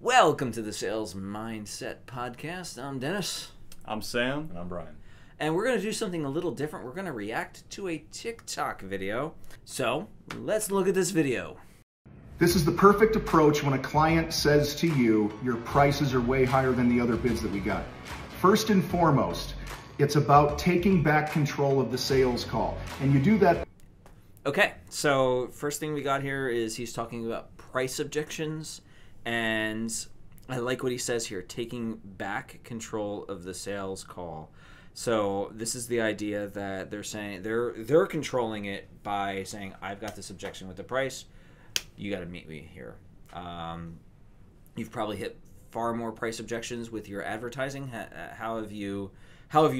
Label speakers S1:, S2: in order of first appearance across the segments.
S1: Welcome to the Sales Mindset Podcast. I'm Dennis.
S2: I'm Sam.
S3: And I'm Brian.
S1: And we're going to do something a little different. We're going to react to a TikTok video. So, let's look at this video.
S4: This is the perfect approach when a client says to you, your prices are way higher than the other bids that we got. First and foremost, it's about taking back control of the sales call. And you do that.
S1: Okay, so first thing we got here is he's talking about price objections. And I like what he says here, taking back control of the sales call. So this is the idea that they're saying they're controlling it by saying, I've got this objection with the price. You got to meet me here. You've probably hit far more price objections with your advertising. How have you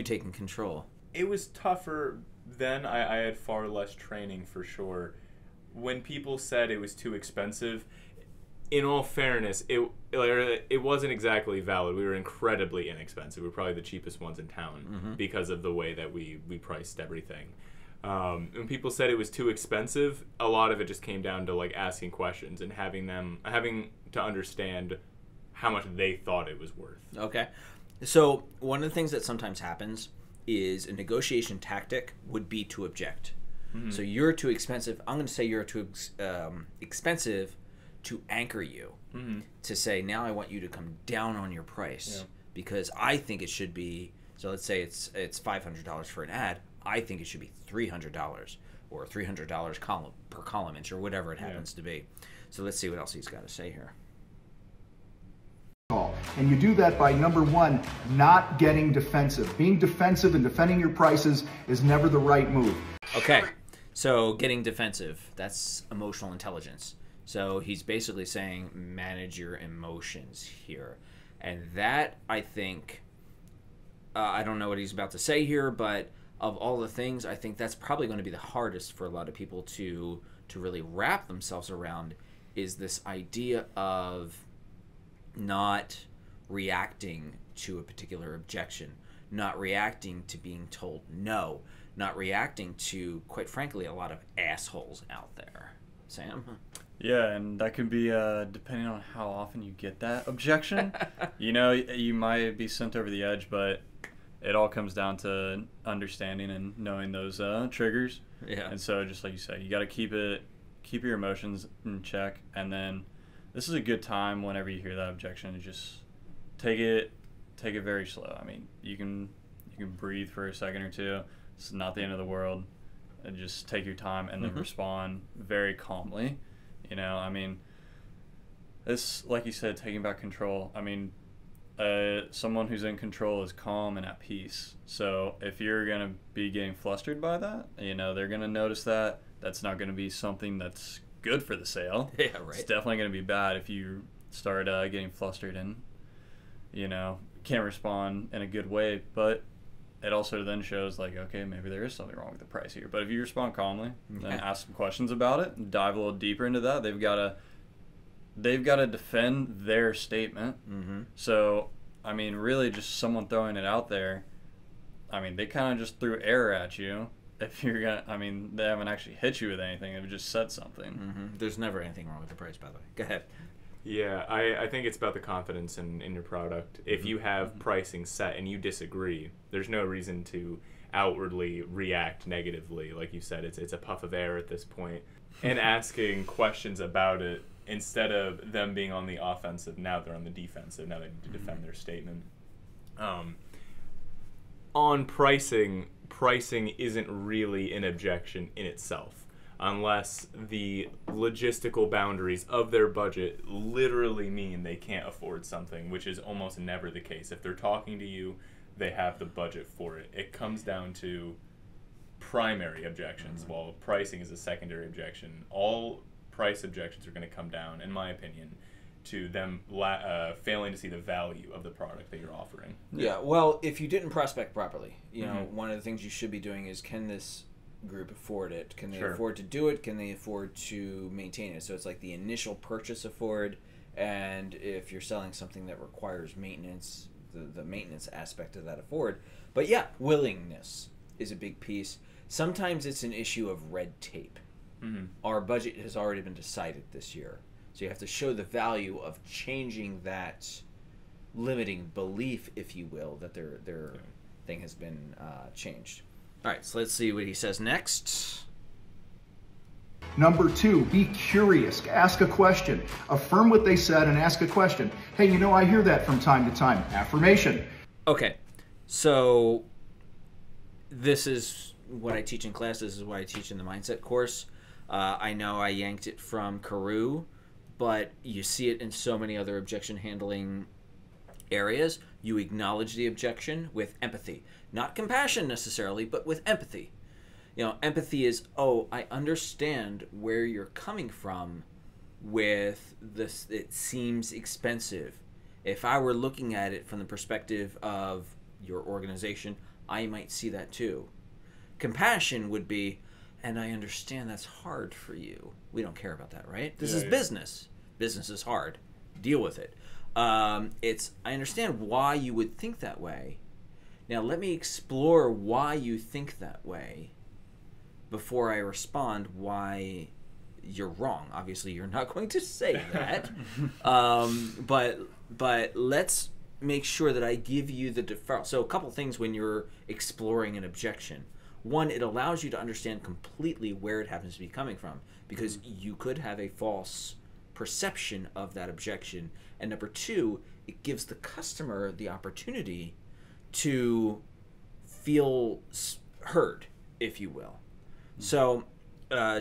S1: taken control?
S3: It was tougher then. I had far less training for sure. When people said it was too expensive, in all fairness, it wasn't exactly valid. We were incredibly inexpensive. We were probably the cheapest ones in town because of the way that we priced everything. When people said it was too expensive, a lot of it just came down to like asking questions and having to understand how much they thought it was worth.
S1: Okay. So one of the things that sometimes happens is a negotiation tactic would be to object. So you're too expensive. I'm going to say you're too expensive to anchor you, to say, now I want you to come down on your price because I think it should be, so let's say it's $500 for an ad. I think it should be $300 or $300 per column inch or whatever it happens to be. So let's see what else he's got to say here.
S4: And you do that by, number one, not getting defensive. Being defensive and defending your prices is never the right move.
S1: Okay, so getting defensive, that's emotional intelligence. So he's basically saying manage your emotions here. And that, I think, I don't know what he's about to say here, but of all the things, I think that's probably going to be the hardest for a lot of people to really wrap themselves around, is this idea of not reacting to a particular objection, not reacting to being told no, not reacting to, quite frankly, a lot of assholes out there. Sam?
S2: Yeah, and that could be depending on how often you get that objection. You might be sent over the edge, but it all comes down to understanding and knowing those triggers. Yeah. And so, just like you said, you got to keep your emotions in check, and then this is a good time whenever you hear that objection to just take it very slow. I mean, you can breathe for a second or two. It's not the end of the world. And just take your time and then respond very calmly. I mean, it's like you said, taking back control. I mean, someone who's in control is calm and at peace. So if you're going to be getting flustered by that, they're going to notice that. That's not going to be something that's good for the sale.
S1: Yeah, right.
S2: It's definitely going to be bad if you start getting flustered and, can't respond in a good way. But it also then shows like, okay, maybe there is something wrong with the price here. But if you respond calmly and ask some questions about it and dive a little deeper into that, they've got to defend their statement. So, I mean, really just someone throwing it out there, I mean, they kind of just threw error at you. If you're going to, I mean, they haven't actually hit you with anything. They've just said something.
S1: There's never anything wrong with the price, by the way. Go ahead.
S3: Yeah, I think it's about the confidence in your product. If you have pricing set and you disagree, there's no reason to outwardly react negatively. Like you said, it's a puff of air at this point. And asking questions about it instead of them being on the offensive, now they're on the defensive. Now they need to defend their statement. On pricing isn't really an objection in itself, unless the logistical boundaries of their budget literally mean they can't afford something, which is almost never the case. If they're talking to you, they have the budget for it. It comes down to primary objections, while pricing is a secondary objection. All price objections are going to come down, in my opinion, to them failing to see the value of the product that you're offering.
S1: Yeah, well, if you didn't prospect properly, one of the things you should be doing is, can this group afford it? Can they afford to do it? Can they afford to maintain it? So it's like the initial purchase afford, and if you're selling something that requires maintenance, the maintenance aspect of that afford. But yeah, willingness is a big piece. Sometimes it's an issue of red tape. Our budget has already been decided this year. So you have to show the value of changing that limiting belief, if you will, that their thing has been changed. All right, so let's see what he says next.
S4: Number 2, be curious. Ask a question. Affirm what they said and ask a question. Hey, you know, I hear that from time to time. Affirmation.
S1: Okay, so this is what I teach in class. This is what I teach in the mindset course. I know I yanked it from Carew, but you see it in so many other objection handling areas. You acknowledge the objection with empathy. Not compassion necessarily, but with empathy. You know, empathy is, oh, I understand where you're coming from with this. It seems expensive. If I were looking at it from the perspective of your organization, I might see that too. Compassion would be, and I understand that's hard for you. We don't care about that, right? This is business. Business is hard. Deal with it. It's, I understand why you would think that way. Now let me explore why you think that way before I respond why you're wrong. Obviously, you're not going to say that. But let's make sure that I give you the deferral. So a couple things when you're exploring an objection. One, it allows you to understand completely where it happens to be coming from, because you could have a false perception of that objection. And number 2, it gives the customer the opportunity to feel heard, if you will. So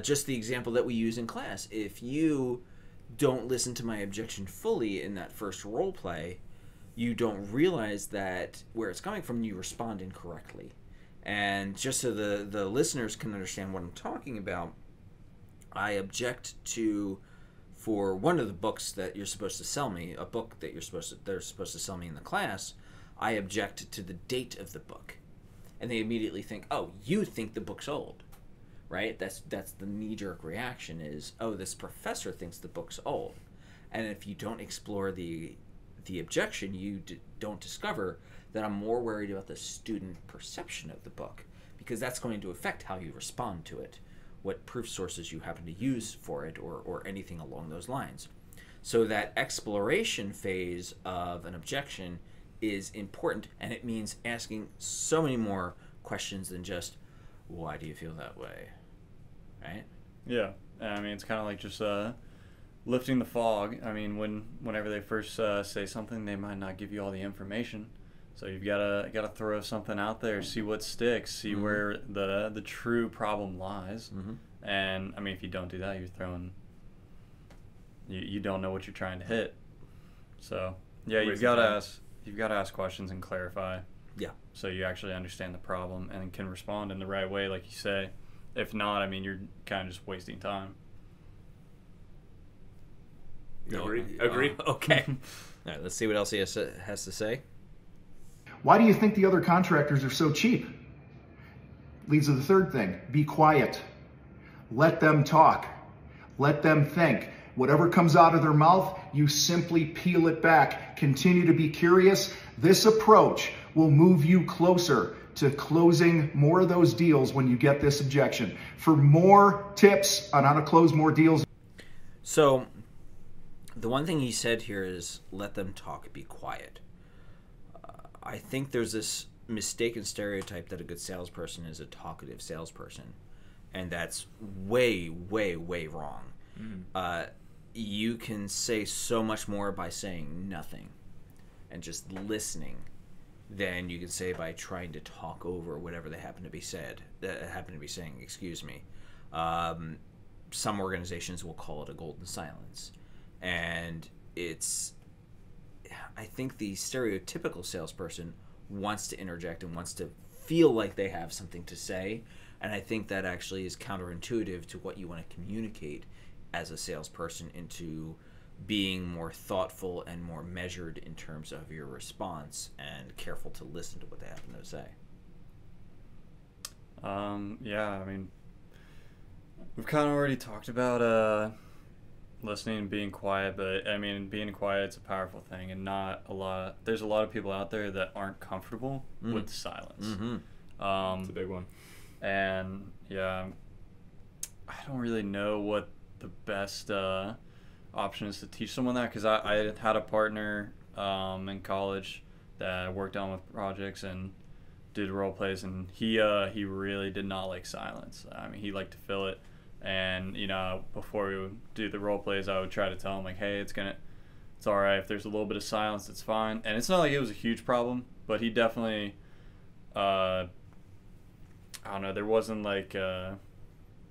S1: just the example that we use in class, if you don't listen to my objection fully in that first role play, you don't realize that where it's coming from, you respond incorrectly. And just so the listeners can understand what I'm talking about, I object to, for one of the books that you're supposed to sell me, a book that they're supposed to sell me in the class, I object to the date of the book. And they immediately think, oh, you think the book's old, right? That's the knee-jerk reaction is, oh, this professor thinks the book's old. And if you don't explore the objection, you don't discover that I'm more worried about the student perception of the book, because that's going to affect how you respond to it, what proof sources you happen to use for it, or anything along those lines. So that exploration phase of an objection is important, and it means asking so many more questions than just, why do you feel that way, right?
S2: Yeah, I mean, it's kind of like just lifting the fog. I mean, whenever they first say something, they might not give you all the information. So you've gotta throw something out there, see what sticks, see where the true problem lies. And I mean, if you don't do that, you're throwing. You don't know what you're trying to hit. So yeah, you've got to ask questions and clarify.
S1: Yeah.
S2: So you actually understand the problem and can respond in the right way, like you say. If not, I mean, you're kind of just wasting time.
S3: Agreed.
S1: Okay. All right, let's see what else he has to say.
S4: Why do you think the other contractors are so cheap? Leads to the third thing. Be quiet. Let them talk. Let them think. Whatever comes out of their mouth, you simply peel it back. Continue to be curious. This approach will move you closer to closing more of those deals when you get this objection. For more tips on how to close more deals.
S1: So the one thing he said here is let them talk, be quiet. I think there's this mistaken stereotype that a good salesperson is a talkative salesperson, and that's way, way, way wrong. You can say so much more by saying nothing and just listening than you can say by trying to talk over whatever they happen to be saying. Excuse me. Some organizations will call it a golden silence, and I think the stereotypical salesperson wants to interject and wants to feel like they have something to say, and I think that actually is counterintuitive to what you want to communicate as a salesperson into being more thoughtful and more measured in terms of your response and careful to listen to what they happen to say.
S2: Yeah, I mean, we've kind of already talked about listening and being quiet, but I mean, being quiet is a powerful thing, and there's a lot of people out there that aren't comfortable with silence.
S3: It's a big one.
S2: And yeah, I don't really know what the best option is to teach someone that, because I had a partner in college that worked on with projects and did role plays, and he really did not like silence. I mean, he liked to fill it, and before we would do the role plays, I would try to tell him like, hey, it's all right if there's a little bit of silence, it's fine. And it's not like it was a huge problem, but he definitely I don't know, there wasn't like there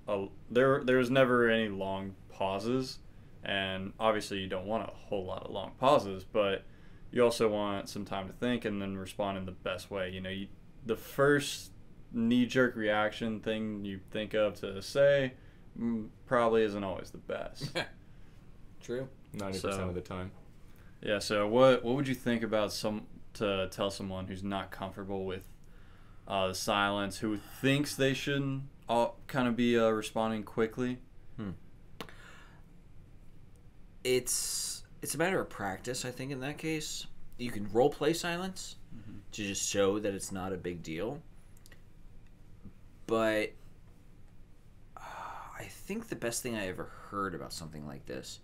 S2: was never any long pauses, and obviously you don't want a whole lot of long pauses, but you also want some time to think and then respond in the best way. The first knee-jerk reaction thing you think of to say probably isn't always the best.
S1: True.
S3: 90% of the time.
S2: Yeah, so what would you think about to tell someone who's not comfortable with the silence, who thinks they should kind of be responding quickly?
S1: It's a matter of practice, I think, in that case. You can role play silence to just show that it's not a big deal. But I think the best thing I ever heard about something like this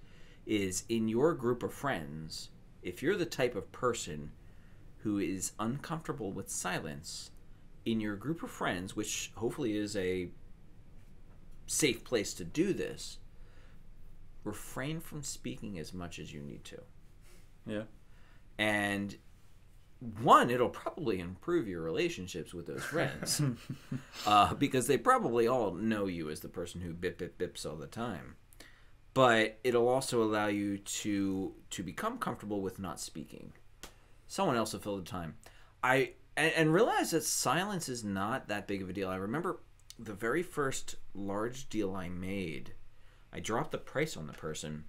S1: is, in your group of friends, if you're the type of person who is uncomfortable with silence, in your group of friends, which hopefully is a safe place to do this, refrain from speaking as much as you need to.
S2: Yeah.
S1: And one, it'll probably improve your relationships with those friends because they probably all know you as the person who bips all the time. But it'll also allow you to become comfortable with not speaking. Someone else will fill the time. And realize that silence is not that big of a deal. I remember the very first large deal I made, I dropped the price on the person,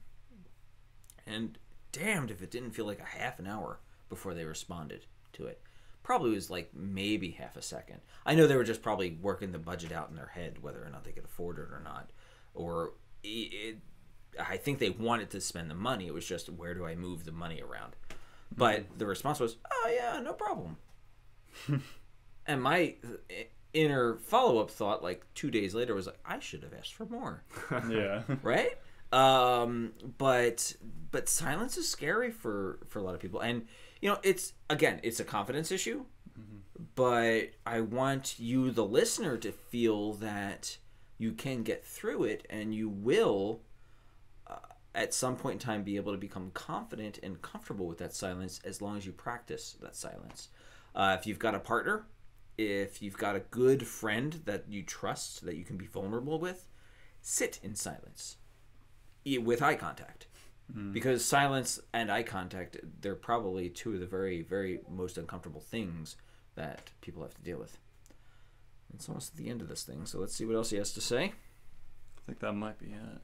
S1: and damned if it didn't feel like a half an hour before they responded to it. Probably was like maybe half a second. I know they were just probably working the budget out in their head, whether or not they could afford it or not. Or I think they wanted to spend the money. It was just, where do I move the money around? But the response was, oh yeah, no problem. And my inner follow-up thought, like 2 days later, was like, I should have asked for more.
S2: Yeah.
S1: Right? But silence is scary for a lot of people. And, it's a confidence issue. But I want you, the listener, to feel that you can get through it, and you will, at some point in time, be able to become confident and comfortable with that silence, as long as you practice that silence. If you've got a partner, if you've got a good friend that you trust, that you can be vulnerable with, sit in silence with eye contact. Because silence and eye contact, they're probably two of the very, very most uncomfortable things that people have to deal with. It's almost at the end of this thing, so let's see what else he has to say.
S2: I think that might be it.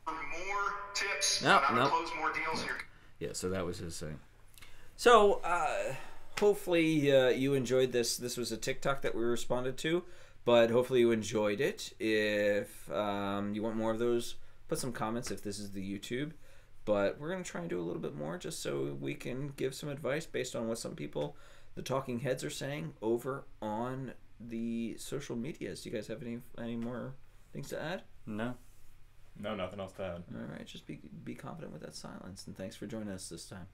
S4: For more tips,
S1: No,
S4: how to
S1: no.
S4: close more deals here.
S1: Yeah, so that was his thing. So, hopefully you enjoyed this. This was a TikTok that we responded to, but hopefully you enjoyed it. If you want more of those, put some comments if this is the YouTube. But we're going to try and do a little bit more, just so we can give some advice based on what some people, the talking heads, are saying over on the social medias. Do you guys have any more things to add?
S2: No.
S3: No, nothing else to add.
S1: All right, just be confident with that silence, and thanks for joining us this time.